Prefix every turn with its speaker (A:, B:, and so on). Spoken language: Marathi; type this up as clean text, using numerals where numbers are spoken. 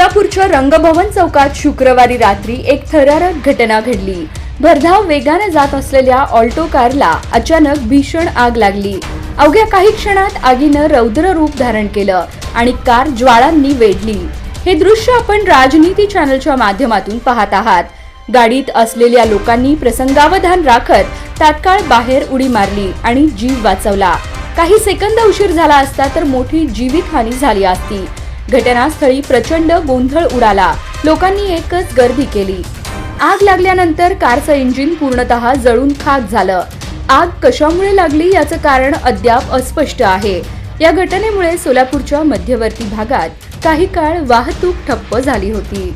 A: सोलापूरच्या रंगभवन चौकात शुक्रवारी रात्री एक थरारक घटना घडली। भरधाव वेगाने जात असलेल्या ऑल्टो कारला अचानक भीषण आग लागली। अवघ्या काही क्षणात आगीनं रौद्र रूप धारण केलं आणि कार ज्वाळांनी वेढली। हे दृश्य आपण राजनीती चॅनलच्या माध्यमातून पाहत आहात। गाडीत असलेल्या लोकांनी प्रसंगावधान राखत तात्काळ बाहेर उडी मारली आणि जीव वाचवला। काही सेकंद उशीर झाला असता तर मोठी जीवितहानी झाली असती। घटनास्थळी प्रचंड गोंधळ उडाला। लोकांनी एकच गर्दी केली। आग लागल्यानंतर कारचं इंजिन पूर्णतः जळून खाक झालं। आग कशामुळे लागली याचं कारण अद्याप अस्पष्ट आहे। या घटनेमुळे सोलापूरच्या मध्यवर्ती भागात काही काळ वाहतूक ठप्प झाली होती।